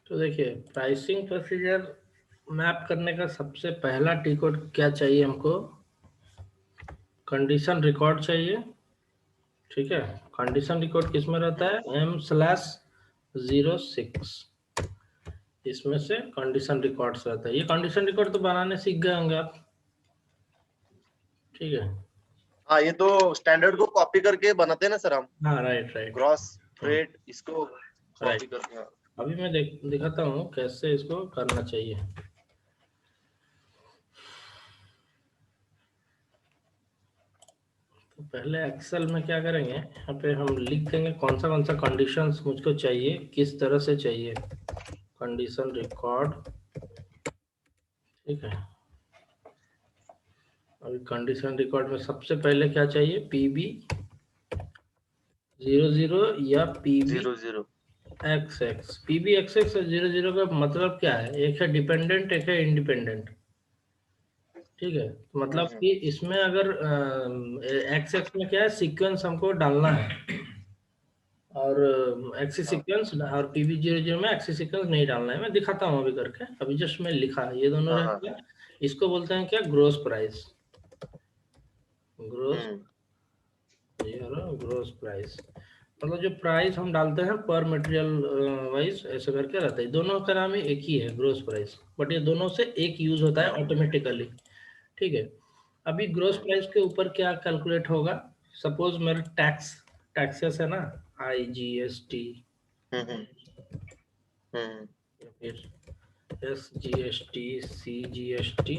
तो देखिए, pricing procedure map करने का सबसे पहला टी कोड क्या चाहिए हमको? कंडीशन रिकॉर्ड चाहिए। ठीक है, कंडीशन रिकॉर्ड किस में रहता है? M/06 इसमें से कंडीशन रिकॉर्ड्स रहता है। ये कंडीशन रिकॉर्ड तो बनाने सीख गए होंगे आप। ठीक है। हाँ, ये तो स्टैंडर्ड को कॉपी करके बनाते हैं ना सर हम। हाँ, राइट राइट। ग्रॉस फ्रेट इसको कॉपी राइट। करके। हाँ। अभी मैं दिखाता हूँ कैसे इसको करना चाहिए। तो पहले एक्सेल में क्या करेंगे, यहाँ पे हम लिख देंगे कौन सा कंडीशंस मुझको चाहिए, किस तरह से चाहिए। Condition record. ठीक है। अभी कंडीशन रिकॉर्ड में सबसे पहले क्या चाहिए? PB00 या जीरो PBXX। PBXX और 00 का मतलब क्या है? एक है डिपेंडेंट, एक है इंडिपेंडेंट। ठीक है, तो मतलब कि इसमें अगर एक्स एक्स में क्या है, सीक्वेंस हमको डालना है, और एक्सी सीक्वेंस, और PB00 में एक्सी सीक्वेंस नहीं डालना है। मैं दिखाता हूँ अभी करके। अभी जस्ट मैं लिखा, ये दोनों हाँ हाँ। रहेंगे। इसको बोलते हैं क्या? Gross price. ग्रोस, ये ग्रोस प्राइस मतलब जो प्राइस हम डालते हैं पर मटेरियल वाइज, ऐसे करके रहता है। दोनों का नाम ही एक ही है, ग्रोस प्राइस, बट ये दोनों से एक यूज होता है ऑटोमेटिकली। ठीक है। अभी ग्रोस प्राइस के ऊपर क्या कैलकुलेट होगा? सपोज मेरा टैक्सेस है ना, IGST या फिर SGST, CGST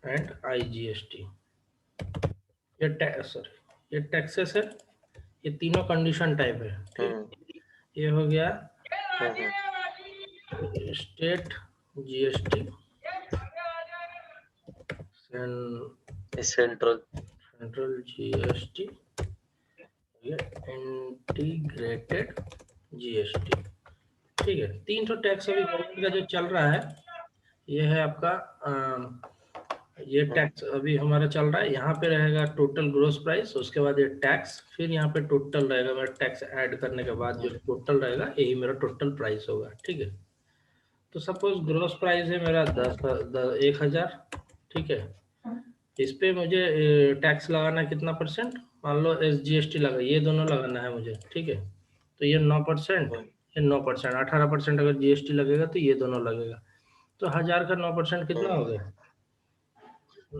एंड IGST। ये टैक्सेस है। ये तीनों कंडीशन टाइप है। ठीक, ये हो गया state GST, central central GST, ये इंटीग्रेटेड GST। ठीक है, 300 टैक्स अभी गवर्नमेंट का जो चल रहा है, ये है आपका ये टैक्स अभी हमारा चल रहा है। यहाँ पे रहेगा टोटल ग्रोस प्राइस, उसके बाद ये टैक्स, फिर यहाँ पे टोटल रहेगा। मेरा टैक्स ऐड करने के बाद जो टोटल रहेगा, यही मेरा टोटल प्राइस होगा। ठीक है। तो सपोज ग्रोस प्राइस है मेरा 1000। ठीक है। इस पे मुझे टैक्स लगाना है कितना परसेंट? मान लो SGST लगा, ये दोनों लगाना है मुझे। ठीक है। तो ये 9%, ये 9%, 18% अगर GST लगेगा तो ये दोनों लगेगा। तो 1000 का 9% कितना हो गया?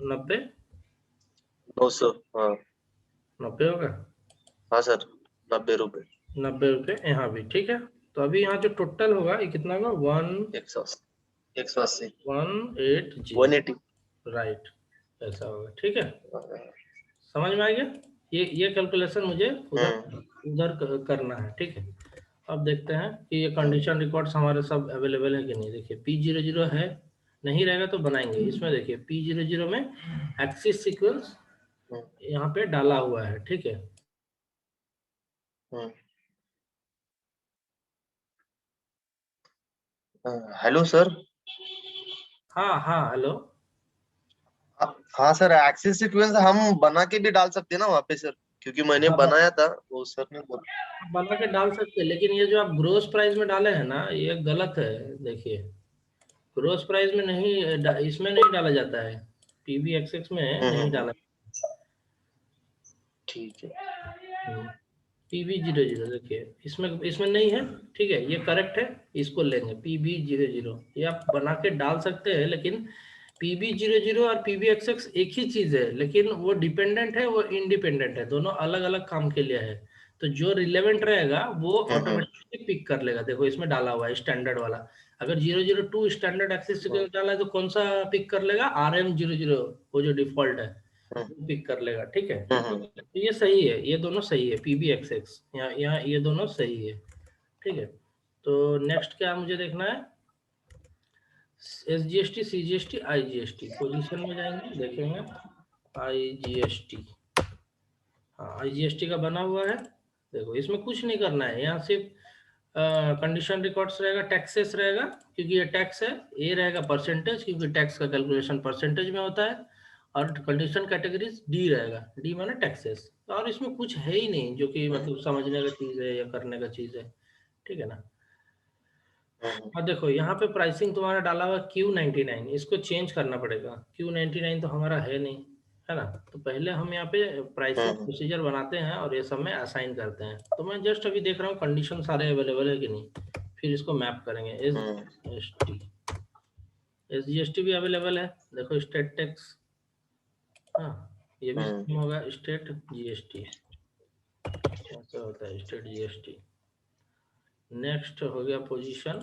90। 200। हाँ 90 होगा। हाँ सर, 90 रुपए। 90 रुपये यहाँ भी। ठीक है। तो अभी यहाँ जो टोटल होगा ये कितना होगा? 180। 1180। 180। राइट, ऐसा होगा। ठीक है, समझ में आ गया? ये कैलकुलेशन मुझे उधर करना है। ठीक है। अब देखते हैं कि ये कंडीशन रिकॉर्ड्स हमारे सब अवेलेबल है कि नहीं। देखिए, P00 है, नहीं रहेगा तो बनाएंगे। इसमें देखिए P00 में एक्सिस सीक्वेंस यहाँ पे डाला हुआ है। ठीक है। Hello sir. हाँ हाँ, हेलो। हाँ सर, एक्सिस सीक्वेंस हम बना के भी डाल सकते हैं ना वहाँ पे सर, क्योंकि मैंने हाँ, बनाया था वो सर ने बोला। बना के डाल सकते हैं, लेकिन ये जो आप ग्रोस प्राइस में डाले हैं ना, ये गलत है। देखिए, ग्रोस प्राइस में नहीं, इसमें नहीं डाला जाता है। PBXX में नहीं डाला। ठीक है। PB00 देखिए, इसमें इसमें नहीं है। ठीक है, ये करेक्ट है। इसको लेंगे PB00, ये आप बना के डाल सकते हैं। लेकिन PB00 और PBXX एक ही चीज है, लेकिन वो डिपेंडेंट है, वो इंडिपेंडेंट है। दोनों अलग अलग काम के लिए है। तो जो रिलेवेंट रहेगा वो ऑटोमेटिकली पिक कर लेगा। देखो, इसमें डाला हुआ है स्टैंडर्ड वाला। अगर 002 स्टैंडर्ड एक्सेस सीक्वेंस डाला है तो कौन सा पिक कर लेगा? RM00, वो जो डिफॉल्ट है वो पिक कर लेगा। ठीक है। तो ये सही है, ये दोनों सही है। PBXX यहाँ ये दोनों सही है। ठीक है। तो नेक्स्ट क्या मुझे देखना है? SGST, CGST, IGST। पोजीशन में जाएंगे, देखेंगे IGST। हाँ, IGST का बना हुआ है। देखो, इसमें कुछ नहीं करना है। यहाँ सिर्फ कंडीशन रिकॉर्ड्स रहेगा, टैक्सेस रहेगा क्योंकि ये टैक्स है। ये रहेगा परसेंटेज, क्योंकि टैक्स का कैलकुलेशन परसेंटेज में होता है। और कंडीशन कैटेगरीज D रहेगा। D माने टैक्सेस। और इसमें कुछ है ही नहीं जो कि मतलब समझने का चीज है या करने का चीज है। ठीक है ना? अब देखो यहाँ पे प्राइसिंग तुम्हारा डाला हुआ Q99, इसको चेंज करना पड़ेगा। Q99 तो हमारा है नहीं, है ना। तो पहले हम यहाँ पे प्राइसिंग प्रोसीजर बनाते हैं और ये सब में असाइन करते हैं। तो मैं जस्ट अभी देख रहा हूँ कंडीशन सारे अवेलेबल है कि नहीं, फिर इसको मैप करेंगे। SGST भी अवेलेबल है, देखो स्टेट टैक्स, हाँ ये भी सेम होगा, स्टेट GST ऐसा होता है, स्टेट GST। नेक्स्ट हो गया पोजीशन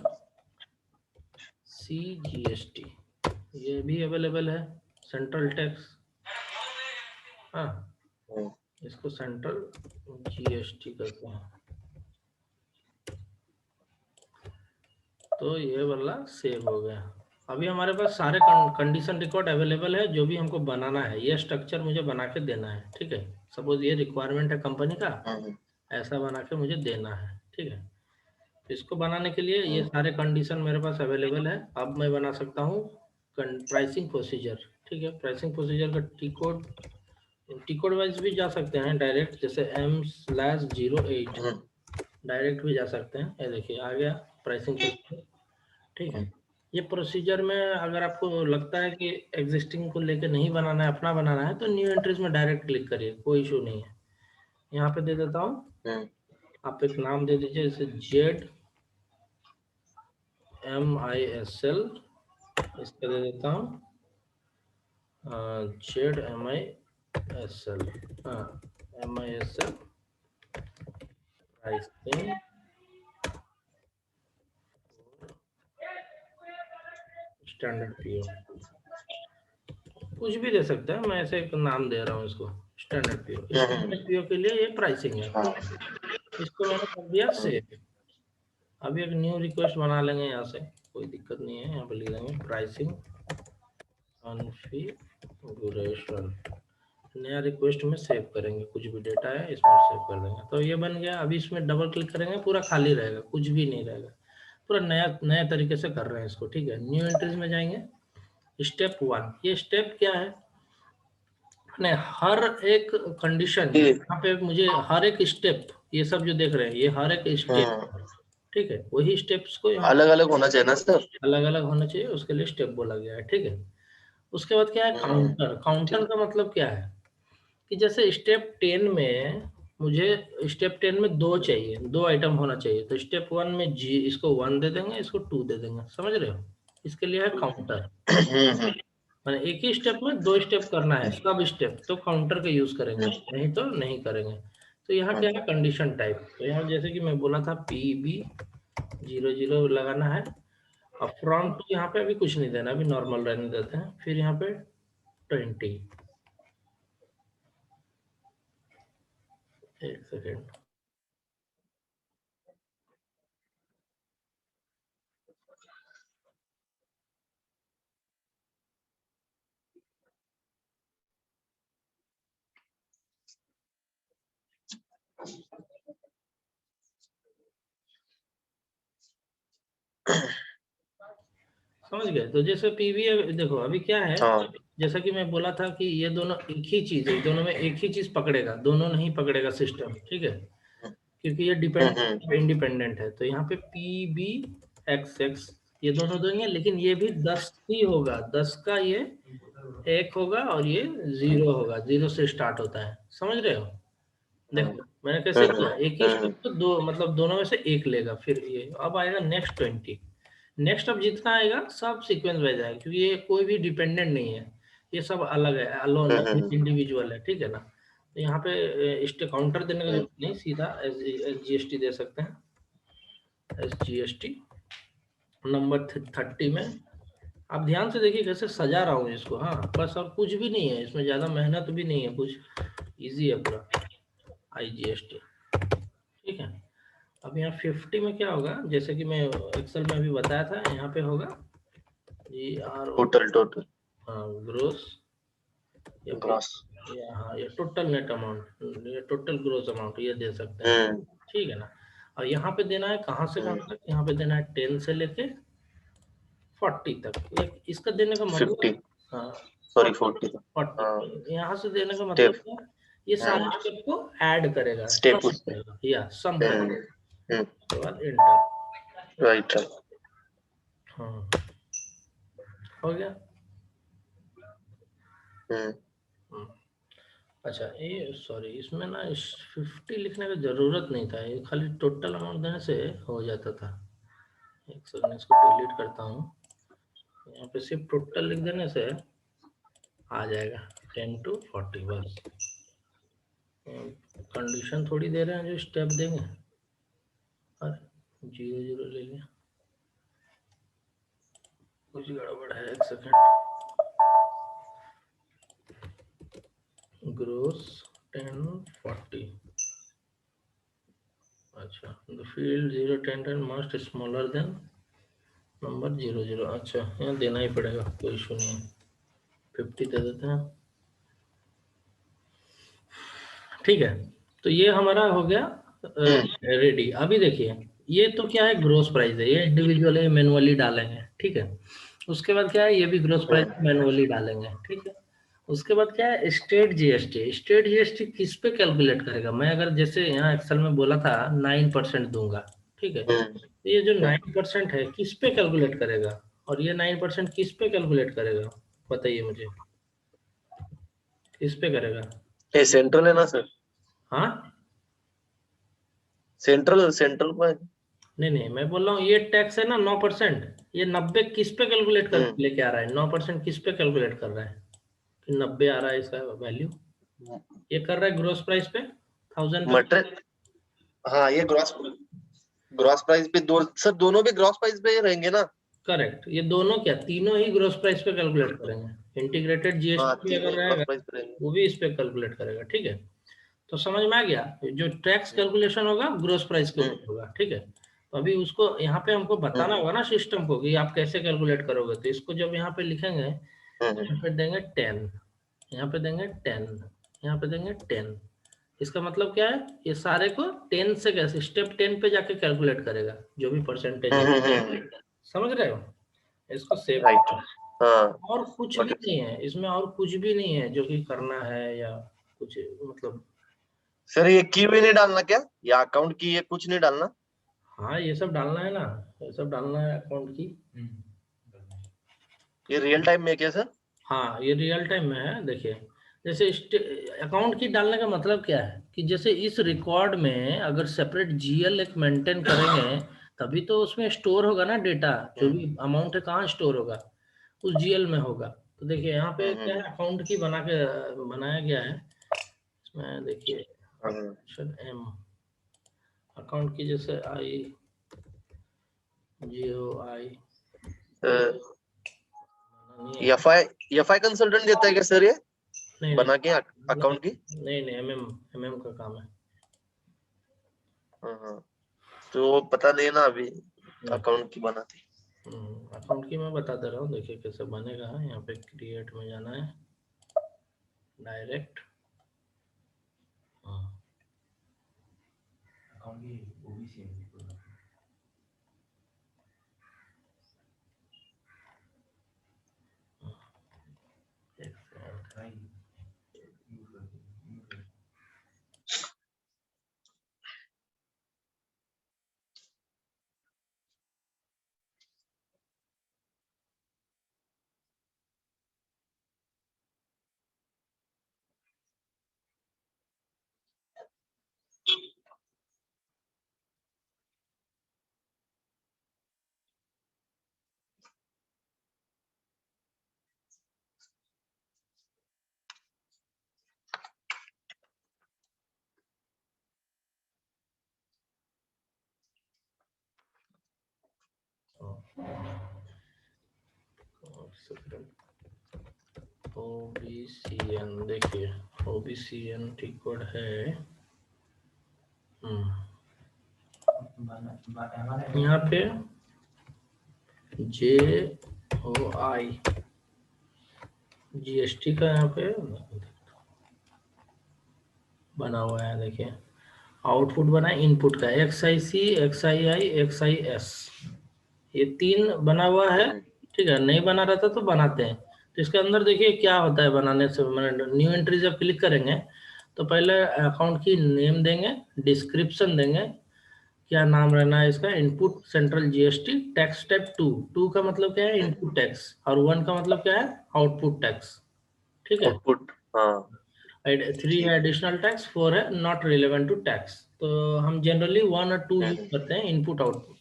CGST, ये भी अवेलेबल है, सेंट्रल टैक्स, हाँ इसको सेंट्रल GST कहते हैं। तो ये वाला सेव हो गया। अभी हमारे पास सारे कंडीशन रिकॉर्ड अवेलेबल है, जो भी हमको बनाना है ये स्ट्रक्चर मुझे बना के देना है, ठीक है। सपोज ये रिक्वायरमेंट है कंपनी का, ऐसा बना के मुझे देना है, ठीक है। तो इसको बनाने के लिए ये सारे कंडीशन मेरे पास अवेलेबल है। अब मैं बना सकता हूँ प्राइसिंग प्रोसीजर, ठीक है। प्राइसिंग प्रोसीजर का टी कोड वाइज भी जा सकते हैं डायरेक्ट, जैसे M/08 डायरेक्ट भी जा सकते हैं। ये देखिए आ गया प्राइसिंग प्रोसीजर, ठीक है। ये प्रोसीजर में अगर आपको लगता है कि एग्जिस्टिंग को लेके नहीं बनाना है, अपना बनाना है, तो न्यू एंट्रीज में डायरेक्ट क्लिक करिए, कोई इशू नहीं है। यहाँ पे दे देता हूँ, आप एक नाम दे दीजिए, जैसे ZMISL, इसका दे देता हूँ ZMISL, हाँ MISL प्राइसिंग स्टैंडर्ड PO, कुछ भी दे सकते हैं, मैं ऐसे एक नाम दे रहा हूँ इसको स्टैंडर्ड PO। स्टैंडर्ड PO के लिए ये प्राइसिंग है, इसको मैंने कर दिया सेव। अभी एक न्यू रिक्वेस्ट बना लेंगे यहाँ से, कोई दिक्कत नहीं है। यहाँ पे लिख देंगे प्राइसिंग कॉन्फ़िगरेशन, नया रिक्वेस्ट में सेव करेंगे, कुछ भी डेटा है इसमें सेव कर देंगे। तो ये बन गया। अभी इसमें डबल क्लिक करेंगे, पूरा खाली रहेगा, कुछ भी नहीं रहेगा, पूरा नया तरीके से कर रहे हैं इसको, ठीक है। न्यू एंट्रीज में जाएंगे, स्टेप 1, ये स्टेप क्या है, नहीं हर एक कंडीशन यहाँ पे मुझे हर एक स्टेप, ये सब जो देख रहे हैं ये हर एक स्टेप, ठीक है, वही स्टेप्स को यहाँ अलग अलग होना चाहिए ना सर, अलग अलग होना चाहिए, उसके लिए स्टेप बोला गया है, ठीक है। उसके बाद क्या है काउंटर। काउंटर का मतलब क्या है कि जैसे स्टेप 10 में मुझे स्टेप 10 में 2 चाहिए, 2 आइटम होना चाहिए, तो स्टेप 1 में जी इसको 1 दे देंगे, इसको 2 दे देंगे, समझ रहे हो। इसके लिए है काउंटर, मैंने एक ही स्टेप में 2 स्टेप करना है, सब स्टेप तो काउंटर का यूज करेंगे, नहीं तो नहीं करेंगे। तो यहाँ क्या है कंडीशन टाइप, तो यहाँ जैसे कि मैं बोला था PB00 लगाना है, और फ्रॉम टू यहाँ पे अभी कुछ नहीं देना, अभी नॉर्मल रहने देते हैं। फिर यहाँ पे 20, एक सेकेंड, समझ गए। तो जैसे पीवी देखो अभी क्या है, जैसा कि मैं बोला था कि ये दोनों एक ही चीज है, दोनों में एक ही चीज पकड़ेगा, दोनों नहीं पकड़ेगा सिस्टम, ठीक है, क्योंकि ये इंडिपेंडेंट है। तो यहाँ पे PBXX ये दोनों देंगे, लेकिन ये भी 10 ही होगा, 10 का ये 1 होगा और ये 0 होगा, 0 से स्टार्ट होता है, समझ रहे हो। देखो मैंने कैसे किया, एक ही स्टेप तो दो, मतलब दोनों में से एक लेगा, फिर ये अब आएगा नेक्स्ट 20। नेक्स्ट अब जितना आएगा सब सीक्वेंस वाइज आएगा, क्योंकि ये कोई भी डिपेंडेंट नहीं है, ये सब अलग है, अलोन है, इंडिविजुअल है, ठीक है ना। तो यहाँ पे काउंटर देने का जरूरत नहीं, सीधा SGST दे सकते हैं, SGST नंबर 30 में। आप ध्यान से देखिए कैसे सजा रहा हूँ इसको, हाँ बस, और कुछ भी नहीं है इसमें, ज्यादा मेहनत भी नहीं है, कुछ इजी है पूरा, IGST, ठीक है। अब यहाँ 50 में क्या होगा, जैसे कि मैं एक्सेल में अभी बताया था, यहाँ पे होगा टोटल ग्रोस, ये टोटल नेट अमाउंट, ये टोटल ग्रोस अमाउंट ये दे सकते हैं, ठीक है ना। और यहाँ पे देना है कहाँ से कहाँ तक, यहाँ पे देना है 10 से लेके 40 तक। इसका देने का मतलब, हाँ 40 यहाँ से देने का मतलब क्या, ये सारे स्टेप को ऐड करेगा, सम करेगा, या सम करेगा, उसके बाद एंटर, राइट। हाँ हो गया। अच्छा ये सॉरी, इसमें ना 50 लिखने की जरूरत नहीं था, ये खाली टोटल अमाउंट देने से हो जाता था। एक सेकंड इसको डिलीट करता हूँ, यहाँ पे सिर्फ टोटल लिख देने से आ जाएगा 10 to 40 बस। कंडीशन थोड़ी दे रहे हैं जो स्टेप देंगे। अरे 0 ले लिया, कुछ गड़बड़ है, एक सेकंड। ग्रोस 1040, अच्छा the field 0 10 10 must smaller than number 00। अच्छा यहाँ देना ही पड़ेगा, कोई इशू नहीं है, 50 दे देते हैं। ठीक है, तो ये हमारा हो गया रेडी। अभी देखिए ये तो क्या है, ग्रोस प्राइस है, ये इंडिविजुअली मैनुअली डालेंगे। ठीक है, उसके बाद क्या है, ये भी ग्रोस प्राइस मैनुअली डालेंगे। ठीक है, उसके बाद क्या है, स्टेट जीएसटी। स्टेट जीएसटी किस पे कैलकुलेट करेगा? मैं अगर जैसे यहाँ एक्सेल में बोला था 9% दूंगा, ठीक है, तो ये जो 9% है किस पे कैलकुलेट करेगा, और ये 9% किस पे कैलकुलेट करेगा, बताइए मुझे, किस पे करेगा? ये सेंट्रल है ना सर? हाँ सेंट्रल सेंट्रल पर। नहीं नहीं, मैं बोल रहा हूँ ये टैक्स है ना 9%, ये 90 किस पे कैलकुलेट कर लेके आ रहा है? 9% किस पे कैलकुलेट कर रहा है कि 90 आ रहा है इसका वैल्यू? ये कर रहा है ग्रोस प्राइस पे 1000 पे। मटेरियल, हाँ ये ग्रॉस ग्रॉस प्राइस पे दो सर, दोनों भी ग्रॉस प्राइस पे ही रहेंगे ना? करेक्ट, ये दोनों क्या, तीनों ही ग्रोस प्राइस पे कैलकुलेट करेंगे। इंटीग्रेटेड हाँ जीएसटी भी तीनों अगर ही ग्रॉस रहेगा प्राइस पे रहेंगे। वो भी इस पे कैलकुलेट करेगा। ठीक है, तो समझ में आ गया, जो टैक्स कैलकुलेशन होगा ग्रोस प्राइस के ऊपर होगा। ठीक है, तो अभी उसको यहाँ पे हमको बताना होगा ना सिस्टम को कि आप कैसे कैलकुलेट करोगे। तो इसको जब यहाँ पे लिखेंगे, यहाँ पे देंगे 10, यहाँ पे देंगे 10, यहाँ पे देंगे 10। इसका मतलब क्या है, ये सारे को 10 से कैसे स्टेप 10 पे जाके कैलकुलेट करेगा जो भी परसेंटेज है। समझ रहे हो? इसको सेव। राइट। हाँ और कुछ भी नहीं है इसमें, और कुछ भी नहीं है जो कि करना है या कुछ, मतलब सर ये की भी नहीं डालना क्या, या अकाउंट की, ये कुछ नहीं डालना? हाँ ये सब डालना है ना, ये सब डालना है अकाउंट की। ये रियल टाइम में क्या सर? हाँ ये रियल टाइम में है। देखिए जैसे अकाउंट की डालने का मतलब क्या है कि जैसे इस रिकॉर्ड में अगर सेपरेट जीएल एक मेंटेन करेंगे तभी तो उसमें स्टोर होगा ना डेटा, जो भी अमाउंट है कहाँ स्टोर होगा, उस जीएल में होगा। तो देखिए यहाँ पे क्या है, अकाउंट की बनाया गया है। इसमें देखिए ऑप्शन एम, अकाउंट की जैसे आई GOI एफ आई कंसल्टेंट देता है क्या सर ये नहीं बना के नहीं अकाउंट की? नहीं नहीं, MM का काम है। हाँ, तो पता नहीं ना अभी अकाउंट की बनाती। अकाउंट की मैं बता दे रहा हूँ, देखिए कैसे बनेगा। यहाँ पे क्रिएट में जाना है, डायरेक्ट अकाउंट की ओबीसी OBCN। देखिए OBCN ठीक कोड है। यहाँ पे JOI GST का यहाँ पे बना हुआ है। देखिए आउटपुट बना है इनपुट का, XIC XII XIS, ये 3 बना हुआ है। ठीक है, नहीं बना रहता तो बनाते हैं। तो इसके अंदर देखिए क्या होता है बनाने से, मैंने न्यू एंट्री जब क्लिक करेंगे तो पहले अकाउंट की नेम देंगे, डिस्क्रिप्शन देंगे क्या नाम रहना है इसका, input central GST tax type 2। 2 का मतलब क्या है, इनपुट टैक्स, और 1 का मतलब क्या है, आउटपुट टैक्स। ठीक है। आउटपुट, हाँ 3 है एडिशनल टैक्स, 4 है नॉट रिलेवेंट टू टैक्स। तो हम जनरली 1 और 2 यूज हम्म, करते हैं, इनपुट आउटपुट।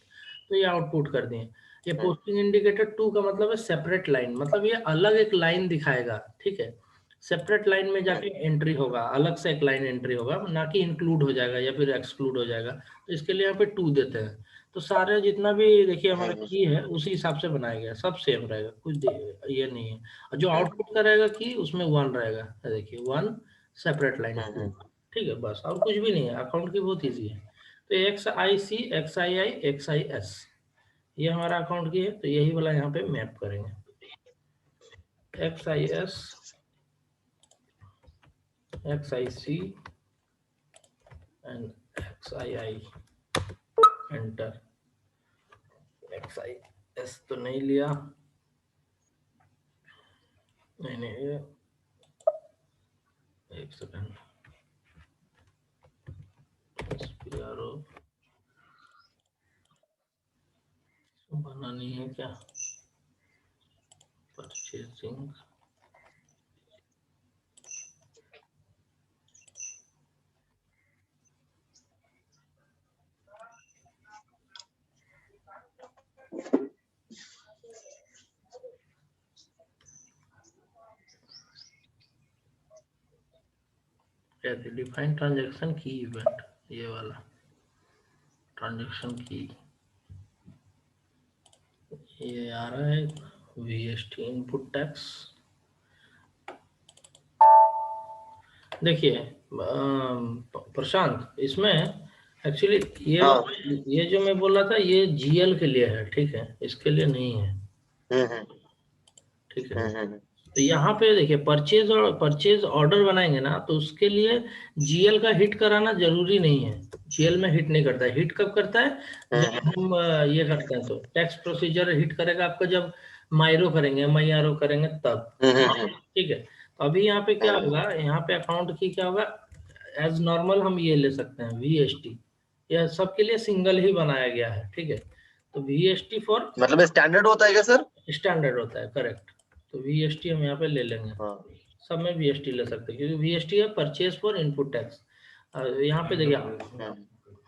तो ये आउटपुट कर दिए। ये हम्म, पोस्टिंग इंडिकेटर 2 का मतलब है सेपरेट लाइन, मतलब ये अलग एक लाइन दिखाएगा। ठीक है, सेपरेट लाइन में जाके एंट्री होगा, अलग से एक लाइन एंट्री होगा, ना कि इंक्लूड हो जाएगा या फिर एक्सक्लूड हो जाएगा। तो इसके लिए यहाँ पे 2 देते हैं। तो सारे जितना भी देखिए हमारा हम्म, की है उसी हिसाब से बनाया गया, सब सेम रहेगा, ये नहीं है। और जो आउटपुट का रहेगा की उसमें 1 रहेगा, देखिए 1 सेपरेट लाइन। हम्म, ठीक है, बस और कुछ भी नहीं है, अकाउंट की बहुत इजी है। तो X I C, X I I, X I S, ये हमारा अकाउंट की है, तो यही वाला यहाँ पे मैप करेंगे, X I S, X I C and X I I, enter. X I S तो नहीं लिया, नहीं नहीं ये, एक सेकंड, SPRO बना नहीं है क्या, परचेजिंग, डिफाइन ट्रांजेक्शन की इवेंट, ये वाला ट्रांजेक्शन की, ये आ रहा है VST इनपुट टैक्स। देखिए प्रशांत, इसमें एक्चुअली हाँ, ये जो मैं बोल रहा था ये GL के लिए है, ठीक है, इसके लिए नहीं है। हम्म, ठीक है, हम्म, तो यहाँ पे देखिए परचेज ऑर्डर बनाएंगे ना, तो उसके लिए GL का हिट कराना जरूरी नहीं है। GL में हिट नहीं करता है, हिट कब करता है, जब हम ये करते हैं तो टैक्स प्रोसीजर हिट करेगा आपका, जब माइरो करेंगे, MIRO करेंगे तब। ठीक है, तो अभी यहाँ पे क्या होगा, यहाँ पे अकाउंट की क्या होगा, एज नॉर्मल हम ये ले सकते हैं VST, यह सबके लिए सिंगल ही बनाया गया है। ठीक है, तो VST फॉर मतलब स्टैंडर्ड होता है क्या सर? स्टैंडर्ड होता है, करेक्ट। तो VST हम यहाँ पे ले लेंगे, हाँ, सब में VST ले सकते हैं, क्योंकि VST है परचेज फॉर इनपुट टैक्स। यहाँ पे देखिए हम्म,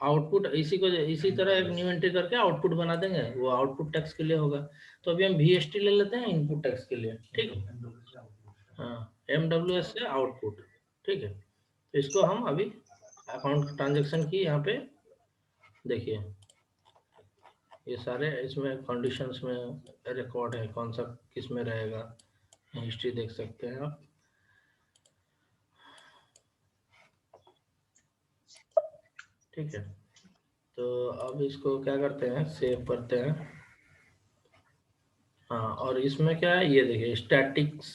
आउटपुट, इसी तरह एक न्यू एंट्री करके आउटपुट बना देंगे, वो आउटपुट टैक्स के लिए होगा। तो अभी हम VST ले लेते हैं इनपुट टैक्स के लिए। ठीक है, हाँ, MWS से आउटपुट। ठीक है, तो इसको हम अभी अकाउंट ट्रांजेक्शन की यहाँ पे देखिए, ये सारे इसमें कंडीशंस में रिकॉर्ड है, कौन सा किस में रहेगा, हिस्ट्री देख सकते हैं आप। ठीक है, तो अब इसको क्या करते हैं, सेव करते हैं। हाँ, और इसमें क्या है, ये देखिए स्टैटिक्स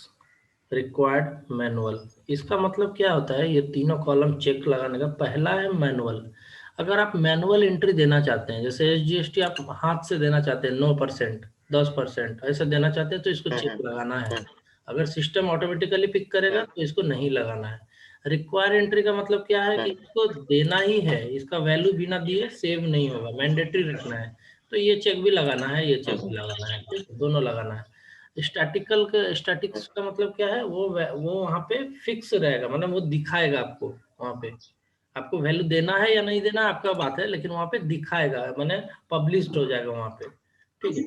रिक्वायर्ड मैनुअल, इसका मतलब क्या होता है, ये तीनों कॉलम चेक लगाने का। पहला है मैनुअल, अगर आप मैनुअल एंट्री देना चाहते हैं, जैसे SGST आप हाथ से देना चाहते हैं 9%, 10% ऐसे देना चाहते हैं, तो इसको चेक लगाना है। अगर सिस्टम ऑटोमेटिकली पिक करेगा तो इसको नहीं लगाना है। रिक्वायर एंट्री का मतलब क्या है कि इसको देना ही है, इसका वैल्यू बिना दिए सेव नहीं होगा, मैंडेटरी रखना है। तो ये चेक भी लगाना है, ये चेक भी लगाना है, ठीक है? दोनों लगाना है। स्टैटिक्स का मतलब क्या है, वो वहाँ पे फिक्स रहेगा, मतलब वो दिखाएगा आपको वहाँ पे, आपको वैल्यू देना है या नहीं देना आपका बात है, लेकिन वहाँ पे दिखाएगा, मैंने पब्लिश्ड हो जाएगा वहाँ पे। ठीक है,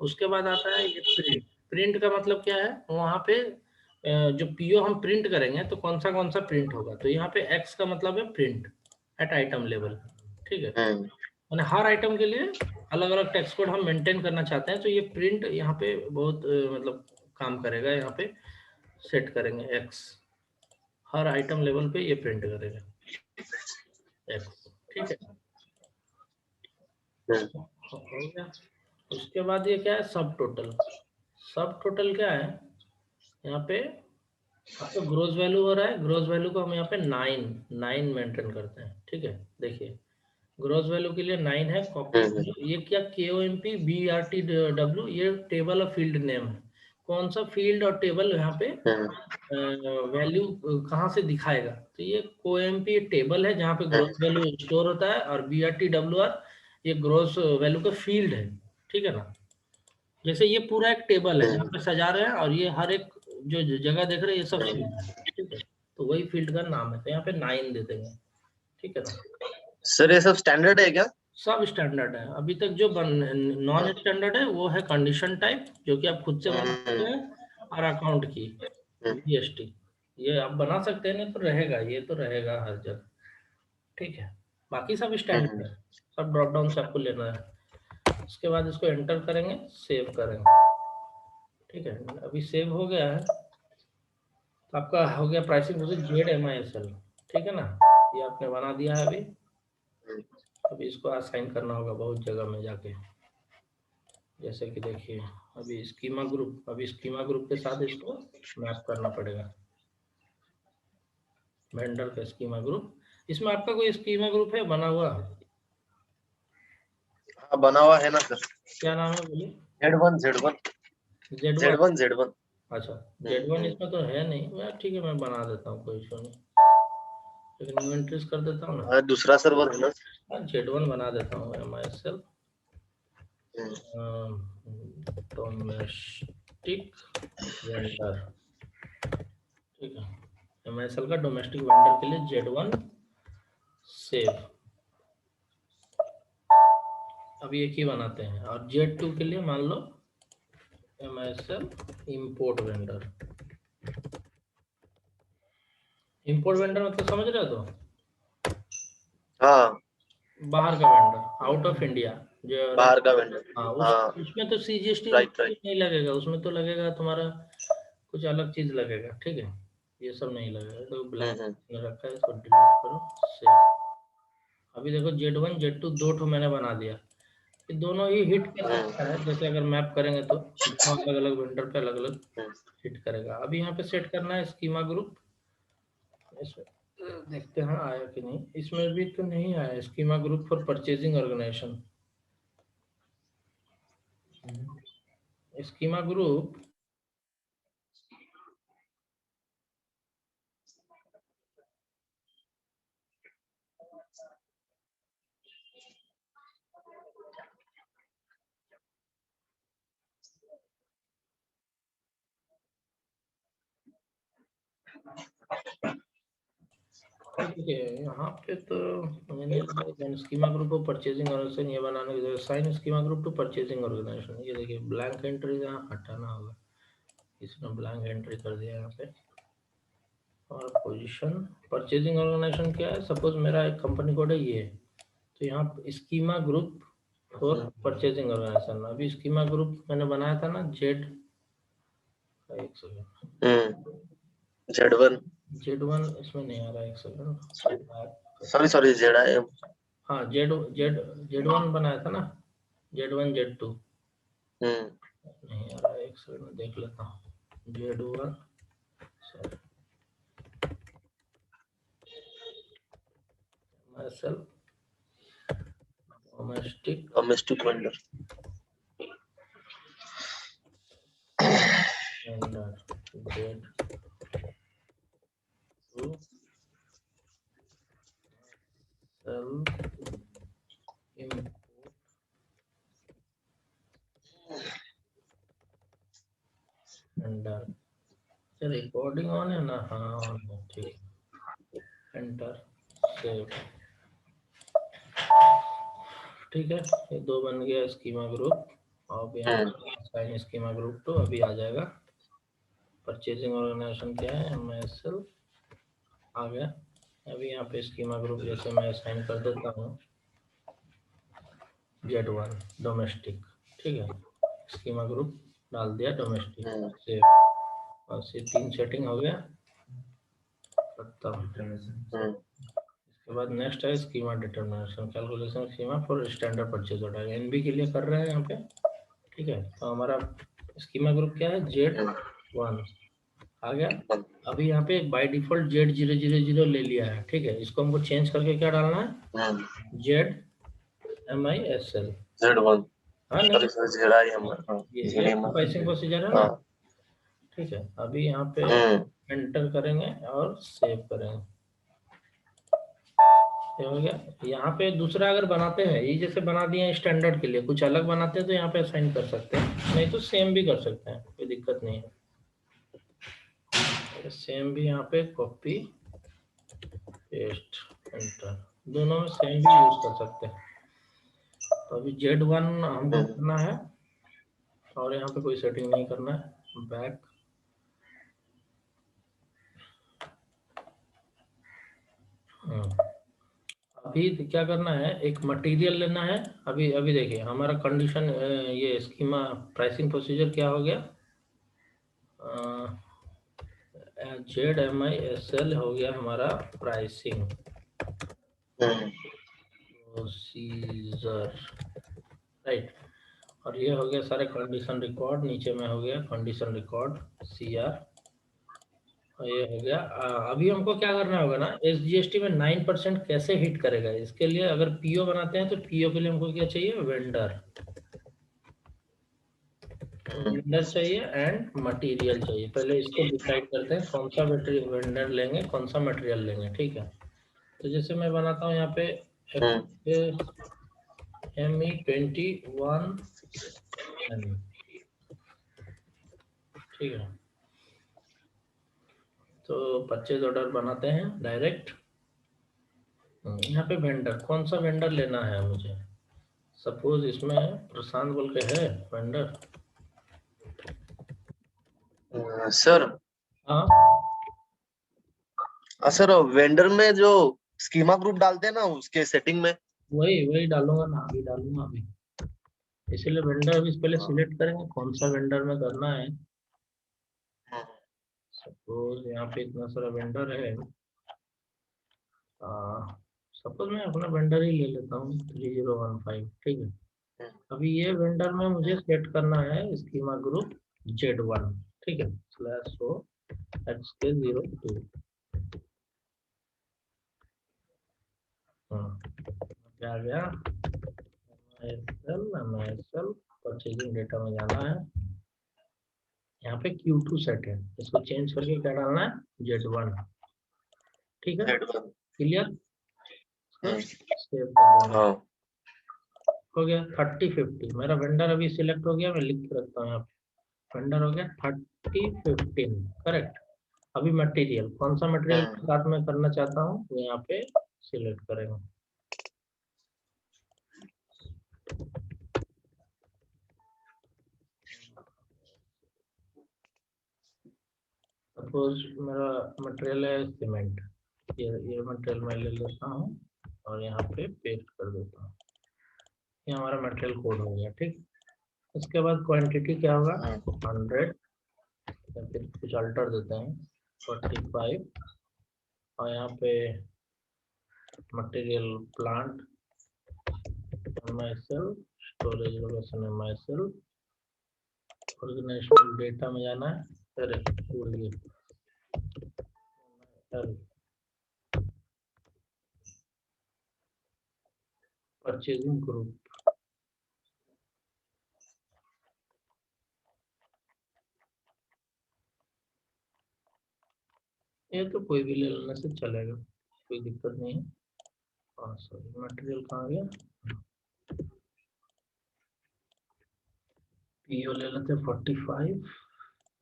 उसके बाद आता है ये प्रिंट। प्रिंट का मतलब क्या है, वहाँ पे जो PO हम प्रिंट करेंगे तो कौन सा प्रिंट होगा, तो यहाँ पे X का मतलब है प्रिंट एट आइटम लेवल। ठीक है, मैंने हर आइटम के लिए अलग अलग टेक्स्ट कोड हम मेंटेन करना चाहते हैं, तो ये प्रिंट यहाँ पे बहुत मतलब काम करेगा। यहाँ पे सेट करेंगे X, हर आइटम लेवल पे ये प्रिंट करेगा X। ठीक है, हो गया। उसके बाद ये क्या है, सब टोटल। सब टोटल क्या है, यहाँ पे आपका ग्रोस वैल्यू हो रहा है, ग्रोस वैल्यू को हम यहाँ पे 9 मेंटेन करते हैं। ठीक है, देखिए ग्रोस वैल्यू के लिए 9 है, कॉपी वैल्यू, ये क्या KOMP BRTW, ये टेबल और फील्ड नेम है। कौन सा फील्ड और टेबल यहाँ पे वैल्यू कहाँ से दिखाएगा, तो ये KOMP टेबल है जहाँ पे ग्रोस वैल्यू स्टोर होता है, और BRTWR ये ग्रोस वैल्यू का फील्ड है, ठीक है ना। जैसे ये पूरा एक टेबल है, यहाँ पे सजा रहे हैं और ये हर एक जो जगह देख रहे हैं ये सब फील्ड है, ठीक है। तो वही फील्ड का नाम है, तो यहाँ पे 9 दे देंगे, ठीक है ना। सर ये सब स्टैंडर्ड है क्या? सब स्टैंडर्ड है। अभी तक जो नॉन स्टैंडर्ड है वो है कंडीशन टाइप, जो कि आप खुद से बना सकते हैं, और अकाउंट की जीएसटी, ये आप बना सकते हैं, नहीं तो रहेगा, ये तो रहेगा हर जगह, ठीक है। बाकी सब स्टैंडर्ड है, सब ड्रॉप डाउन से आपको लेना है। उसके बाद इसको एंटर करेंगे, सेव करेंगे, ठीक है। अभी सेव हो गया है, तो आपका हो गया प्राइसिंग ZMISL, ठीक है ना। ये आपने बना दिया है। अभी इसको असाइन करना होगा बहुत जगह में जाके, जैसे कि देखिए अभी स्कीमा ग्रुप के साथ इसको मैप करना पड़ेगा, वेंडर का स्कीमा ग्रुप। इसमें आपका कोई स्कीमा ग्रुप है बना हुआ? हाँ बना हुआ है ना सर। क्या नाम है बोलिए? Z1 Z1 Z1। Z1 Z1। अच्छा, Z1 इसमें तो है नहीं, ठीक है, मैं बना देता हूँ, कोई इशू नहीं, लेकिन इन्वेंट्रीज कर देता हूँ ना। दूसरा सर्वर है ना। Z1 बना देता हूँ, MISL डोमेस्टिक वेंडर, ठीक है। MISL का डोमेस्टिक वेंडर के लिए Z1 सेव, अभी एक ही बनाते हैं। और Z2 के लिए मान लो MISL import vendor. Import vendor मतलब समझ रहे हो? तो हाँ बाहर का वेंडर, आउट ऑफ इंडिया, जो बाहर का वेंडर। हाँ, हाँ उसमें तो CGST राइट राइट। नहीं लगेगा, उसमें तो लगेगा तुम्हारा कुछ अलग चीज लगेगा, ठीक है। ये सब नहीं लगेगा, तो ब्लैंक रखा है, इसको डिलीट करो, सेव। अभी देखो Z1 Z2 दो ठो मैंने बना दिया, ये दोनों ही हिट कर सकता है। जैसे अगर मैप करेंगे तो दोनों अलग अलग वेंडर पे अलग अलग हिट करेगा। अभी यहाँ पे सेट करना है स्कीमा ग्रुप, इसमें देखते हैं आया कि नहीं। इसमें भी तो नहीं आया schema group for purchasing organisation. Schema group देखिए यहाँ पे तो मैंने schema group of purchasing organisation ये बनाने की जरूरत, sign schema group to purchasing organisation. ये देखिए ब्लैंक एंट्री यहाँ हटाना होगा, इसने ब्लैंक एंट्री कर दिया यहाँ पे। और पोजीशन परचेजिंग ऑर्गेनाइजेशन क्या है, सपोज मेरा एक कंपनी कोड है ये, तो यहाँ schema group for purchasing organisation. अभी स्कीमा ग्रुप मैंने बनाया था ना जेड, एक सेकंड, Z1 Z1 इसमें नहीं आ रहा है, एक सेकंड। Sorry ZIM। हाँ Z1 बनाया था ना, Z1 Z2 नहीं आ रहा है, एक सेकंड में देख लेता हूँ। Z1 MISL domestic vendor. Vendor Z2 sale import vendor. Recording on है ना? हाँ ऑन है, ठीक है। एंटर, सेव, ठीक है। ये दो बन गया स्कीमा ग्रुप। अब यहाँ साइन स्कीमा ग्रुप तो अभी आ जाएगा। परचेजिंग ऑर्गेनाइजेशन क्या है, MISL आ गया। अभी यहाँ पे स्कीमा ग्रुप जैसे मैं साइन कर देता हूँ Z1 डोमेस्टिक, ठीक है। स्कीमा ग्रुप डाल दिया डोमेस्टिक, सेव, बस ये 3 सेटिंग हो गया, खत्म। इसके बाद नेक्स्ट है schema determination calculation schema for standard purchase order, NB के लिए कर रहे हैं यहाँ पे, ठीक है। तो हमारा स्कीमा ग्रुप क्या है, Z1 आ गया। अभी यहाँ पे बाय डिफॉल्ट Z000 ले लिया है, ठीक है। इसको हमको चेंज करके क्या डालना है, ZMISL। Z1 हाँ नहीं, ZIM। ये प्राइसिंग प्रोसीजर है ना, ठीक है। अभी यहाँ पे एंटर करेंगे और सेव करेंगे। ये हो गया। यहाँ पे दूसरा अगर बनाते हैं, ये जैसे बना दिए हैं स्टैंडर्ड के लिए, कुछ अलग बनाते हैं तो यहाँ पे असाइन कर सकते हैं, नहीं तो सेम भी कर सकते हैं, कोई दिक्कत नहीं है। सेम भी यहाँ पे कॉपी पेस्ट एंटर, दोनों में सेम भी यूज कर सकते हैं। तो अभी Z1 हमको करना है और यहाँ पे कोई सेटिंग नहीं करना है। बैक अभी क्या करना है, एक मटेरियल लेना है। अभी अभी देखिए हमारा कंडीशन, ये स्कीमा प्राइसिंग प्रोसीजर क्या हो गया, ZMISL हो गया हमारा प्राइसिंग प्रोसीजर, राइट। और ये हो गया सारे कंडीशन रिकॉर्ड, नीचे में हो गया कंडीशन रिकॉर्ड CR, और ये हो गया। अभी हमको क्या करना होगा ना, SGST में 9% कैसे हिट करेगा, इसके लिए अगर PO बनाते हैं तो PO के लिए हमको क्या चाहिए, वेंडर चाहिए एंड मटेरियल चाहिए। पहले इसको डिसाइड करते हैं कौन सा वेंडर लेंगे, कौन सा मटेरियल लेंगे, ठीक है। तो जैसे मैं बनाता हूँ यहाँ पे ME21, ठीक है। तो परचेज ऑर्डर बनाते हैं डायरेक्ट। यहाँ पे वेंडर, कौन सा वेंडर लेना है मुझे, सपोज इसमें प्रशांत बोल के है वेंडर। सर हाँ सर वेंडर में जो स्कीमा ग्रुप डालते हैं ना, उसके सेटिंग में वही डालूंगा ना, अभी डालूंगा अभी। इसीलिए वेंडर अभी पहले सिलेक्ट करेंगे कौन सा वेंडर में करना है। सपोज यहाँ पे इतना सारा वेंडर है, सपोज मैं अपना वेंडर ही ले लेता हूँ 3015, ठीक है। अभी ये वेंडर में मुझे सेट करना है स्कीमा ग्रुप Z1, ठीक है, /XK02। क्या आ गया, MISL परचेजिंग डेटा में जाना है। यहाँ पे Q2 सेट है, इसको चेंज करके क्या डालना है, Z1, ठीक है, क्लियर। सेव कर देना, हो गया 3050। मेरा वेंडर अभी सिलेक्ट हो गया, मैं लिख के रखता हूँ यहाँ पे, वेंडर हो गया 3015, करेक्ट। अभी मटेरियल, कौन सा मटेरियल के साथ में करना चाहता हूँ तो यहाँ पे सिलेक्ट करेंगे। सपोज मेरा मटेरियल है सीमेंट, ये मटेरियल मैं ले लेता हूँ और यहाँ पे पेस्ट कर देता हूँ। ये हमारा मटेरियल कोड हो गया, ठीक। उसके बाद क्वांटिटी क्या होगा, 100, या फिर कुछ अल्टर देते हैं 45, और यहाँ पे material plant MISL, storage location MISL, organisational data में जाना है, परचेजिंग ग्रुप, ये तो कोई भी ले लेने से चलेगा, कोई दिक्कत नहीं है। सॉरी मटेरियल कहाँ गया, PO ले लेते 45,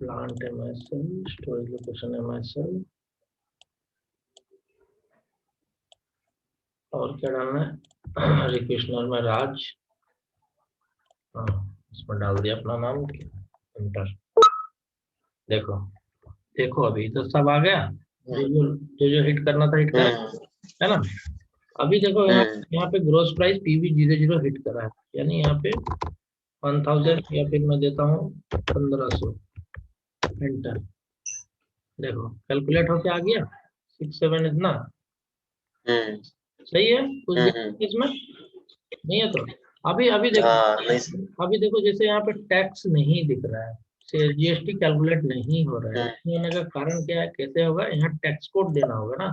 plant MISL, storage location MISL, और क्या डालना है, रिक्वेशनर में राज, इसमें डाल दिया अपना नाम, एंटर। देखो देखो अभी तो सब आ गया, जो हिट करना था हिट करा है ना। अभी देखो यहाँ पे ग्रोस प्राइस PV00 हिट करा है, यानी यहाँ पे 1000, या फिर मैं देता हूँ 1500, एंटर। देखो कैलकुलेट होके आ गया 67 इतना, सही है, कुछ दिक्कत इसमें नहीं है। तो अभी अभी देखो जैसे यहाँ पे टैक्स नहीं दिख रहा है, GST कैलकुलेट नहीं हो रहा है, नहीं होने का कारण क्या है, कैसे होगा, यहाँ टैक्स कोड देना होगा ना,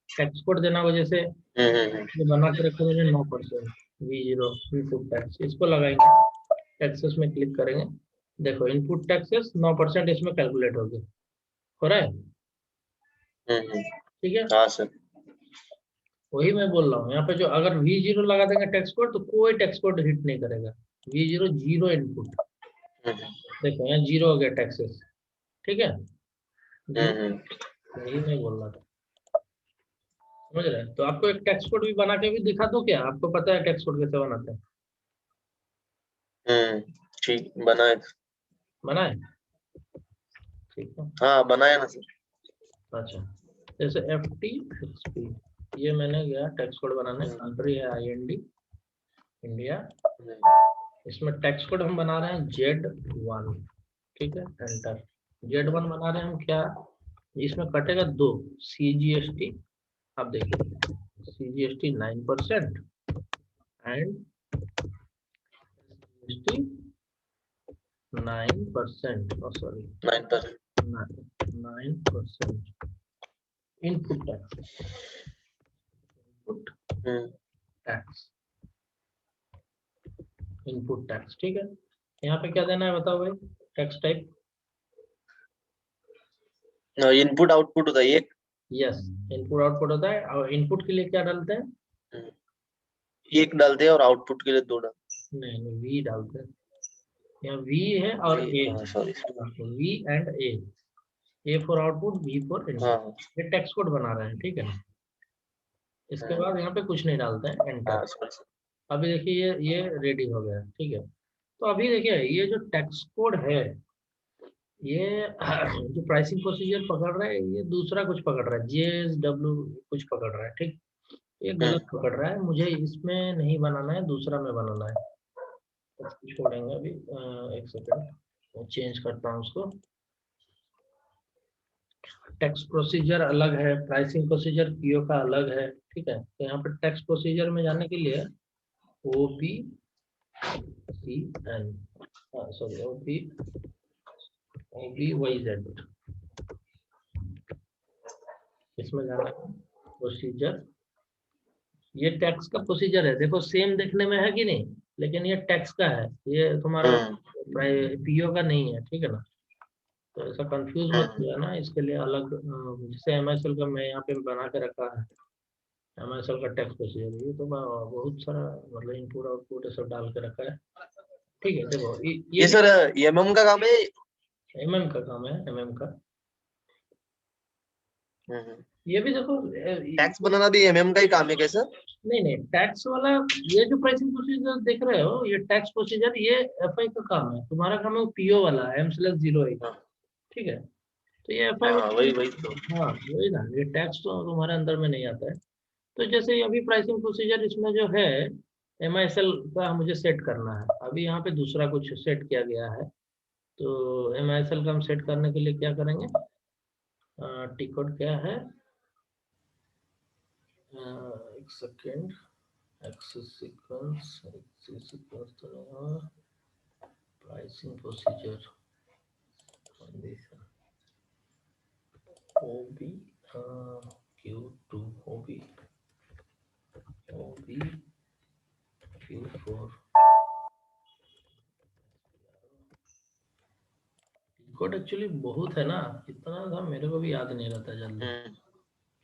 टैक्स कोड देना होगा। जैसे ये बना के रखे मैंने 9% V0 इनपुट टैक्स, इसको लगाएंगे, टैक्सेस में क्लिक करेंगे, देखो इनपुट टैक्सेस 9% इसमें कैलकुलेट हो गया, हो रहा है, ठीक है। हाँ सर। वही मैं बोल रहा हूँ, यहाँ पे जो अगर V0 लगा देंगे टैक्स कोड तो कोई टैक्स कोड हिट नहीं करेगा। V0 जीरो इनपुट, देखो यहाँ जीरो हो गया टैक्सेस, ठीक है, जीरो। वही मैं बोल रहा था, समझ रहे हैं? तो आपको एक टैक्स कोड भी बना के भी दिखा दूं क्या? आपको पता है टैक्स कोड कैसे बनाते हैं? ठीक, बनाए। बनाए, ठीक है। हाँ बनाया ना सर। अच्छा, जैसे FT XP, ये मैंने गया टैक्स कोड बनाने, कंट्री है IND इंडिया, इसमें टैक्स कोड हम बना रहे हैं Z1, ठीक है, एंटर। Z1 बना रहे हैं हम, क्या इसमें कटेगा 2 CGST, आप देखिए CGST 9% and GST 9%, sorry 9%। 9% input tax, input tax, input tax, ठीक है। यहाँ पे क्या देना है बताओ भाई? टैक्स टाइप, इनपुट आउटपुट होता है एक। यस, इनपुट आउटपुट होता है। और इनपुट के लिए क्या डालते हैं? एक डालते हैं और आउटपुट के लिए 2 डालते नहीं नहीं, वी डालते हैं। यहाँ वी है और ए, हैं। Sorry. V and A for output, B for input. हाँ ये टैक्स कोड बना रहे हैं, ठीक है ना। इसके बाद यहाँ पे कुछ नहीं डालते हैं, एंटर। हाँ सॉरी। अभी देखिए ये रेडी हो गया, ठीक है। तो अभी देखिए ये जो टैक्स कोड है, ये जो प्राइसिंग प्रोसीजर पकड़ रहा है, ये दूसरा कुछ पकड़ रहा है, JSW कुछ पकड़ रहा है, ठीक। ये गलत पकड़ रहा है, मुझे इसमें नहीं बनाना है, दूसरा में बनाना है। तो छोड़ेंगे अभी, एक सेकंड चेंज करता हूँ उसको। टैक्स प्रोसीजर अलग है, प्राइसिंग प्रोसीजर PO का अलग है, ठीक है। तो यहाँ पर टैक्स प्रोसीजर में जाने के लिए OBCN, सॉरी OBYZ, इसमें जाना है प्रोसीजर। ये टैक्स का प्रोसीजर है, देखो सेम देखने में है कि नहीं, लेकिन ये टैक्स का है, ये तुम्हारा PO का नहीं है, ठीक है ना। तो ऐसा कंफ्यूज मत हो जाना, इसके लिए अलग जैसे MISL का मैं यहाँ पे बना के रखा है, MISL का टैक्स प्रोसीजर, ये तो बहुत सारा मतलब इनपुट आउटपुट सब डाल के रखा है, ठीक है। देखो ये सर MM का काम है। MM का काम है, MM का। ये भी देखो टैक्स बनाना भी MM का ही काम है क्या सर? नहीं नहीं, टैक्स वाला, ये जो प्राइसिंग प्रोसीजर देख रहे हो, ये टैक्स प्रोसीजर, ये FI का काम है, तुम्हारा काम है PO वाला, M/08, ठीक है। तो ये FI हाँ वही वही तो। हाँ वही ना, ये टैक्स तो तुम्हारे अंदर में नहीं आता है। तो जैसे अभी प्राइसिंग प्रोसीजर इसमें जो है, MISL का मुझे सेट करना है, अभी यहाँ पे दूसरा कुछ सेट किया गया है। तो MISL का हम सेट करने के लिए क्या करेंगे, टी कोड क्या है, एक सेकेंड, एक्सेस सीक्वेंस तो नहीं होगा, pricing procedure condition OB Q2 OB Q4 code actually बहुत है ना, इतना था मेरे को भी याद नहीं रहता जल्दी,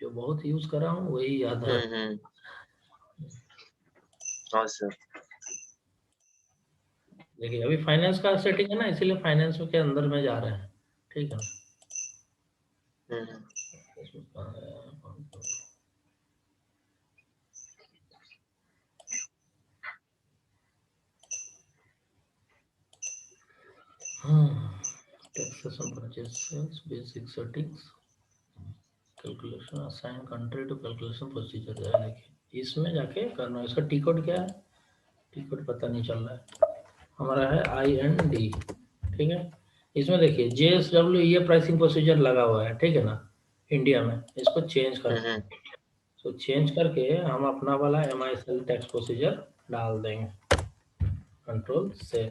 जो बहुत यूज करा हूँ वही याद है। हाँ सर। देखिए अभी फाइनेंस का सेटिंग है ना, इसीलिए फाइनेंस के अंदर में जा रहे हैं, ठीक है ना। इसमें कहाँ है? Taxation purchases, basic settings, calculation, assign country to calculation procedure है। देखिए इसमें जाके करना है। इसका टी कोड क्या है? टी कोड पता नहीं चल रहा है, हमारा है IND, ठीक है। इसमें देखिए JSW ये प्राइसिंग प्रोसीजर लगा हुआ है, ठीक है ना, इंडिया में। इसको चेंज करते हैं, तो चेंज करके हम अपना वाला MISL टैक्स प्रोसीजर डाल देंगे, कंट्रोल सेव,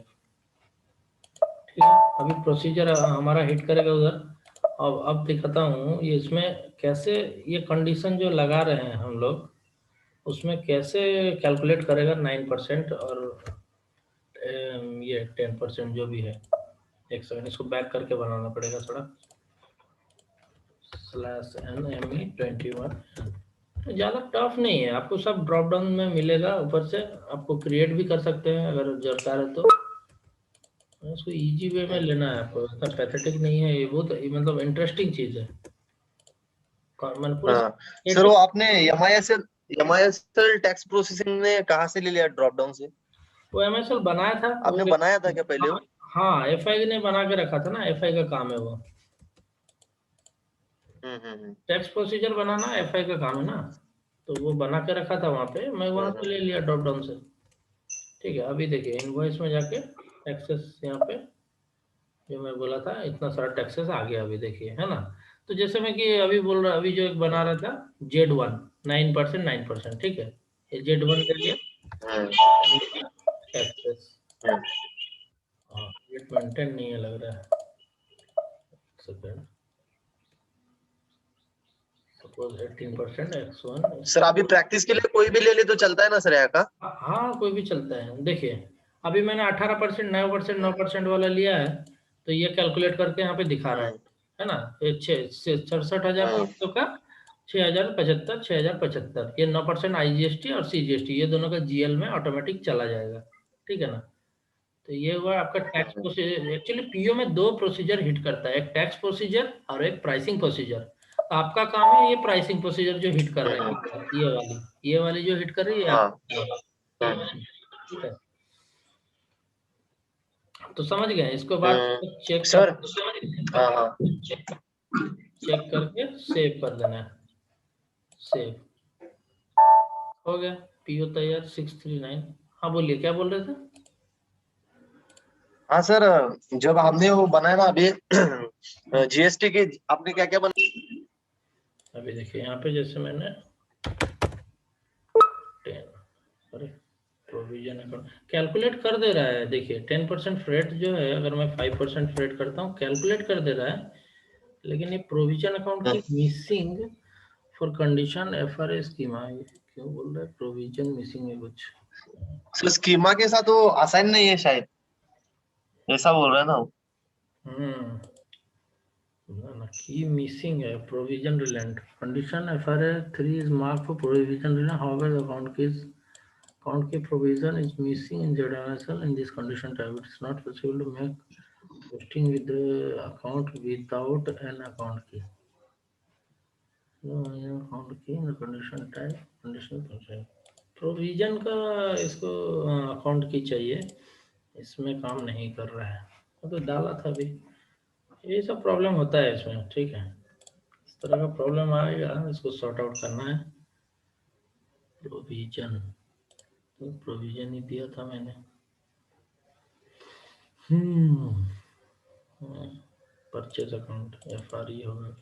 ठीक है। अभी प्रोसीजर हमारा हिट करेगा उधर। अब दिखाता हूँ ये इसमें कैसे, ये कंडीशन जो लगा रहे हैं हम लोग, उसमें कैसे कैलकुलेट करेगा 9% और ये 10% जो भी है। एक सेकंड, इसको बैक करके बनाना पड़ेगा थोड़ा, /NME21 ज्यादा टफ नहीं है, आपको सब ड्रॉप डाउन में मिलेगा। ऊपर से आपको क्रिएट भी कर सकते हैं अगर दरकार है तो। इसको इजी वे में लेना है आपको, इतना पैथेटिक नहीं है ये, बहुत मतलब इंटरेस्टिंग चीज है। मैंने पूरा हाँ सर, वो आपने एमआईएसएल टैक्स प्रोसेसिंग ने कहाँ से ले लिया ड्रॉप डाउन से? वो एमएसएल बनाया था वो। आपने बनाया था क्या पहले वो? हाँ, एफआई ने बना के रखा था ना, एफआई का काम है वो। हम्म। टैक्स प्रोसीजर बनाना एफआई का काम है ना, तो वो बना के रखा था वहां पे, मैं वहां से हम्म। ले लिया ड्रॉप डाउन से। ठीक है, अभी देखिए इनवॉइस में जाके टैक्सेस यहाँ पे जो मैं बोला था इतना सारा टैक्सेस आ गया, अभी देखिए है ना। तो जैसे मैं कि अभी बोल रहा, अभी जो एक बना रहा था Z1 9%, 9%, ठीक है, ये Z1 ले लिया हम्म। टैक्सेस। हम्म। हाँ, ये मेंटेन नहीं है लग रहा है, सेकंड। Suppose 18% X1। सर अभी प्रैक्टिस के लिए कोई भी ले ले तो चलता है ना सर यहाँ का? हाँ, कोई भी चलता है। देखिए अभी मैंने 18%, 9%, 9% वाला लिया है, तो ये कैलकुलेट करके यहाँ पे दिखा रहा हम्म। है ना। ये 67,500 हम्म। का 6,075, 6,075, ये 9% IGST और CGST, ये दोनों का GL में ऑटोमेटिक चला जाएगा। ठीक है ना। तो ये हुआ आपका टैक्स हम्म। प्रोसीजर। एक्चुअली पीओ में दो प्रोसीजर हिट करता है, एक टैक्स प्रोसीजर और एक प्राइसिंग प्रोसीजर। तो आपका काम है ये प्राइसिंग प्रोसीजर जो हिट कर रही हम्म। है, ये वाली जो हिट कर रही है हाँ। आपका। हम्म। ठीक है, तो समझ गए। इसके बाद चेक कर, सर। हाँ हाँ। चेक करके सेव कर देना है। सेव हो गया, पीओ तैयार 639। हाँ बोलिए, क्या बोल रहे थे? हाँ सर, जब हमने वो बनाया ना अभी जीएसटी की, आपने क्या क्या बनाया? अभी देखिए यहाँ पे जैसे मैंने 10, अरे प्रोविजन अकाउंट कैलकुलेट कर दे रहा है। देखिए 10% फ्रेट जो है, अगर मैं 5% फ्रेट करता हूँ कैलकुलेट कर दे रहा है। लेकिन ये प्रोविजन अकाउंट की missing for condition FRA schema, ये क्यों बोल रहा है प्रोविजन मिसिंग है कुछ। सर स्कीमा के साथ वो असाइन नहीं है शायद, ऐसा बोल रहे हैं ना वो। हम्म, ना ना, की मिसिंग है provision reliant condition. FRA 3 is mark for provision reliant, however the account की provision is missing in ZMSL in this condition type. It is not possible to make posting with the account without an account key. No account key in the condition type, conditional function. Provision का इसको account की चाहिए, इसमें काम नहीं कर रहा है। वो तो डाला था अभी। ये सब प्रॉब्लम होता है इसमें। ठीक है, इस तरह का प्रॉब्लम आएगा, इसको सॉर्ट आउट करना है। प्रोविजन, तो प्रोविजन ही दिया था मैंने। हम्म, परचेज अकाउंट FRE होगा।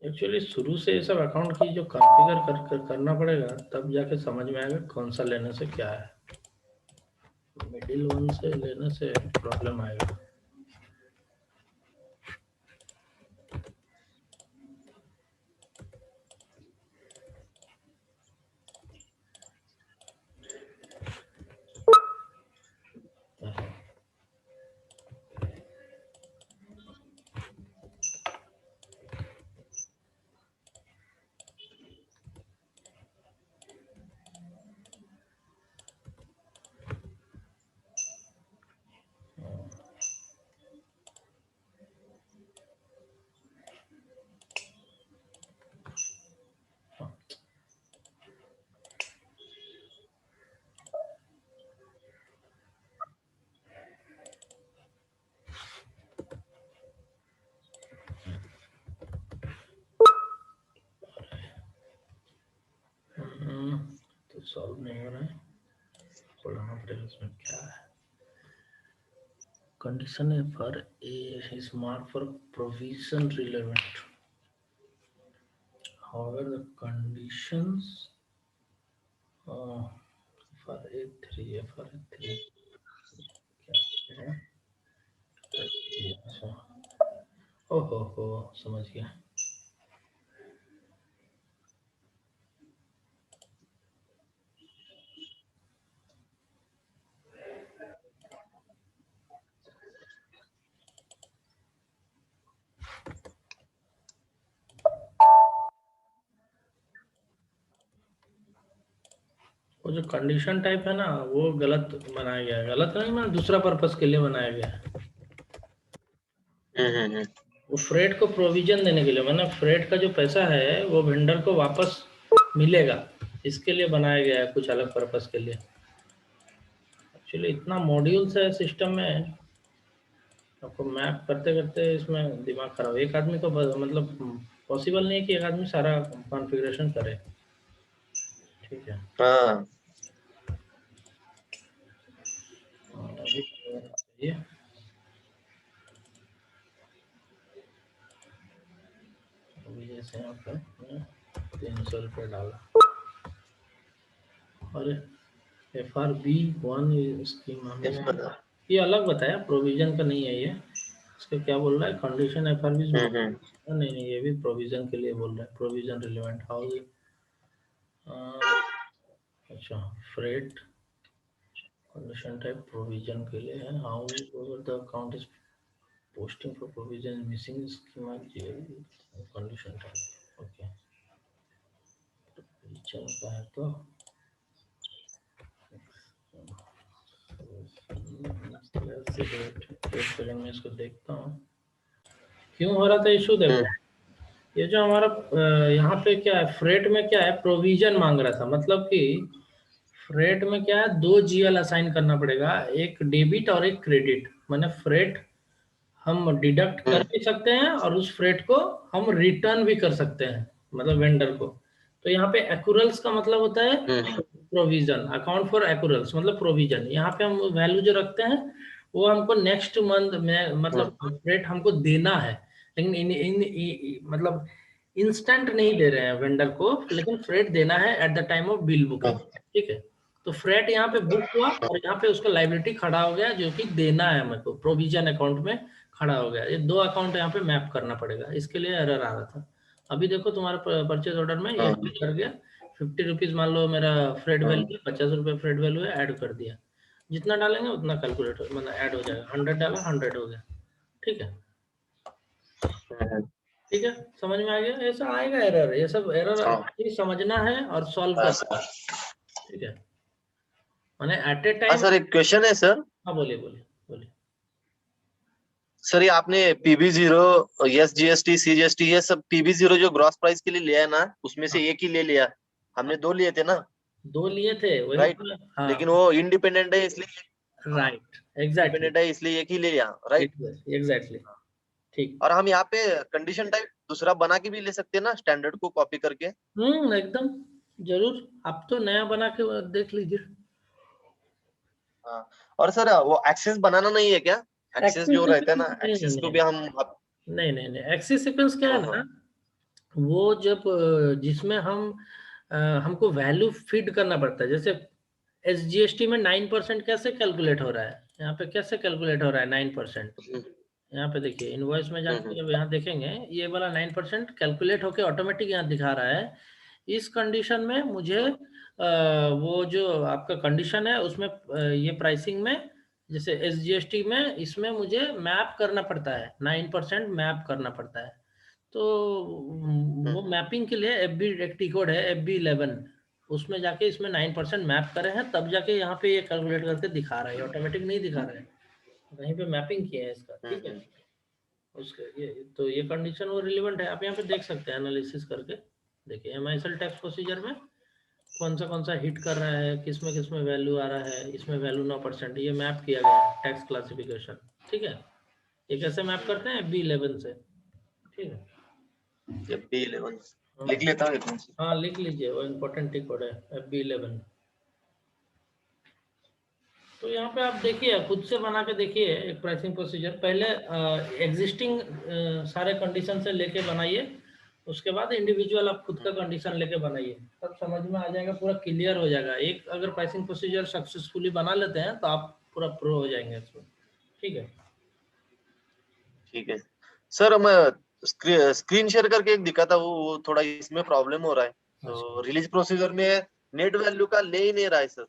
एक्चुअली शुरू से ये सब अकाउंट की जो कॉन्फ़िगर करना पड़ेगा, तब जाके समझ में आएगा कौन सा लेने से क्या है। मिडिल वन से लेने से प्रॉब्लम आएगा। तो सॉल्व नहीं हो रहा है, पढ़ना पड़ेगा इसमें क्या है। Condition FRA is marked for provision relevant. However, the conditions FRA 3 क्या है? अच्छा, ओहो समझ गया। वो जो कंडीशन टाइप है ना वो गलत बनाया गया है, गलत नहीं मतलब दूसरा पर्पस के लिए बनाया गया है। वो फ्रेट को प्रोविजन देने के लिए, मतलब फ्रेट का जो पैसा है वो वेंडर को वापस मिलेगा, इसके लिए बनाया गया है, कुछ अलग पर्पस के लिए। एक्चुअली इतना मॉड्यूल्स है सिस्टम में, आपको मैप करते करते इसमें दिमाग खराब। एक आदमी तो मतलब पॉसिबल नहीं है कि एक आदमी सारा कॉन्फ़िगरेशन करे। ठीक है, हाँ अभी ये अभी जैसे यहाँ पे 300 रुपये डाला, और FRB1 स्कीम हमें ये अलग बताया, प्रोविजन का नहीं है ये। इसका क्या बोल रहा है, कंडीशन FRB नहीं नहीं, ये भी प्रोविजन के लिए बोल रहा है, प्रोविजन रिलेवेंट हाउस। अच्छा, फ्रेट कंडीशन टाइप प्रोविजन के लिए है, how the account is posting for provision missing schema condition type. Okay, provision का है तो मैं इसको देखता हूँ क्यों हो रहा था इशू। देखो ये जो हमारा यहाँ पे क्या है, फ्रेट में क्या है, प्रोविजन मांग रहा था, मतलब कि फ्रेट में क्या है, 2 GL असाइन करना पड़ेगा, एक डेबिट और एक क्रेडिट। मैंने फ्रेट हम डिडक्ट कर भी सकते हैं और उस फ्रेट को हम रिटर्न भी कर सकते हैं, मतलब वेंडर को। तो यहाँ पे एक्यूरल्स का मतलब होता है प्रोविजन, अकाउंट फॉर एक्यूरल्स मतलब प्रोविजन। यहाँ पे हम वैल्यू जो रखते हैं वो हमको नेक्स्ट मंथ में, मतलब फ्रेट हमको देना है, लेकिन मतलब इंस्टेंट नहीं दे रहे हैं वेंडर को, लेकिन फ्रेट देना है at the time of bill booking. ठीक है, तो फ्रेट यहाँ पे बुक हुआ और यहाँ पे उसका लाइबिलिटी खड़ा हो गया जो कि देना है मेरे को, प्रोविजन अकाउंट में खड़ा हो गया। ये 2 अकाउंट यहाँ पे मैप करना पड़ेगा, इसके लिए एरर आ रहा था। अभी देखो तुम्हारा परचेज ऑर्डर में ये कर गया, 50 रुपीज मान लो मेरा फ्रेट वैल्यू, 50 रुपये फ्रेट वैल्यू है, ऐड कर दिया। जितना डालेंगे उतना कैलकुलेट मतलब ऐड हो जाएगा, 100 डाला 100 हो गया। ठीक है, ठीक है, समझ में आ गया। ऐसा आएगा एरर, ये सब एरर समझना है और सॉल्व करना है। ठीक है, मैंने एट ए टाइम। सर एक क्वेश्चन है सर। हाँ बोलिए बोलिए बोलिए। सर ये आपने PB0, SGST, CGST ये सब PB0 जो ग्रॉस प्राइस के लिए लिया है ना, उसमें से एक ही ले लिया। हमने 2 लिए थे ना, 2 लिए थे वही राइट? तो। हाँ लेकिन वो इंडिपेंडेंट है इसलिए, राइट, एग्जैक्टली इंडिपेंडेंट है इसलिए एक ही ले लिया, राइट? एग्जैक्टली ठीक। और हम यहाँ पे कंडीशन टाइप दूसरा बना के भी ले सकते हैं ना, स्टैंडर्ड को कॉपी करके। एकदम जरूर, आप तो नया बना के देख लीजिए। हाँ, और सर वो एक्सेस बनाना नहीं है क्या? एक्सेस एक्सिस जो रहता है ना, सीक्वेंस नहीं एक्सेस को नहीं भी हम नहीं नहीं नहीं, एक्सिस सीक्वेंस क्या है ना, वो जब जिसमें हम हमको वैल्यू फीड करना पड़ता है। जैसे SGST में 9% कैसे कैलकुलेट हो रहा है, यहाँ पे कैसे कैलकुलेट हो रहा है 9%। यहाँ पे देखिए इनवॉइस में जाके जब यहाँ देखेंगे ये वाला 9% कैलकुलेट होके ऑटोमेटिक यहाँ दिखा रहा है। इस कंडीशन में मुझे वो जो आपका कंडीशन है उसमें ये प्राइसिंग में, जैसे SGST में, इसमें मुझे मैप करना पड़ता है, 9% मैप करना पड़ता है। तो वो मैपिंग के लिए FB एक टी कोड है, FB11, उसमें जाके इसमें 9% मैप करे हैं, तब जाके यहाँ पे ये कैलकुलेट करके दिखा रहा है, ऑटोमेटिक नहीं दिखा रहा है, कहीं पे मैपिंग किया है इसका। ठीक है, उसके ये तो ये कंडीशन वो रिलेवेंट है, आप यहाँ पे देख सकते हैं एनालिसिस करके। देखिए MISL टैक्स प्रोसीजर में कौन सा हिट कर रहा है, किस में वैल्यू आ रहा है, इसमें वैल्यू 9%, ये मैप किया गया है टैक्स क्लासिफिकेशन। ठीक है, ये कैसे मैप करते हैं FB11 से। ठीक है, FB11 लिख लेता हूँ। हाँ लिख लीजिए, वो इम्पोर्टेंट टिक कोड है FB11। तो यहाँ पे आप देखिए, खुद से बना के देखिए एक प्राइसिंग प्रोसीजर, पहले एग्जिस्टिंग सारे कंडीशन से लेके बनाइए, उसके बाद इंडिविजुअल आप खुद का कंडीशन लेके बनाइए, तब समझ में आ जाएगा, पूरा क्लियर हो जाएगा। एक अगर प्राइसिंग प्रोसीजर सक्सेसफुली बना लेते हैं तो आप पूरा प्रो हो जाएंगे इसमें। ठीक है, ठीक है सर, मैं स्क्रीन शेयर करके एक दिखा था, वो थोड़ा इसमें प्रॉब्लम हो रहा है। तो रिलीज प्रोसीजर में नेट वैल्यू का ले ही नहीं रहा है सर,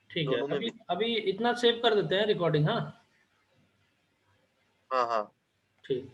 ठीक है, दोनों में भी। अभी इतना सेव कर देते हैं रिकॉर्डिंग। हाँ हाँ हाँ ठीक।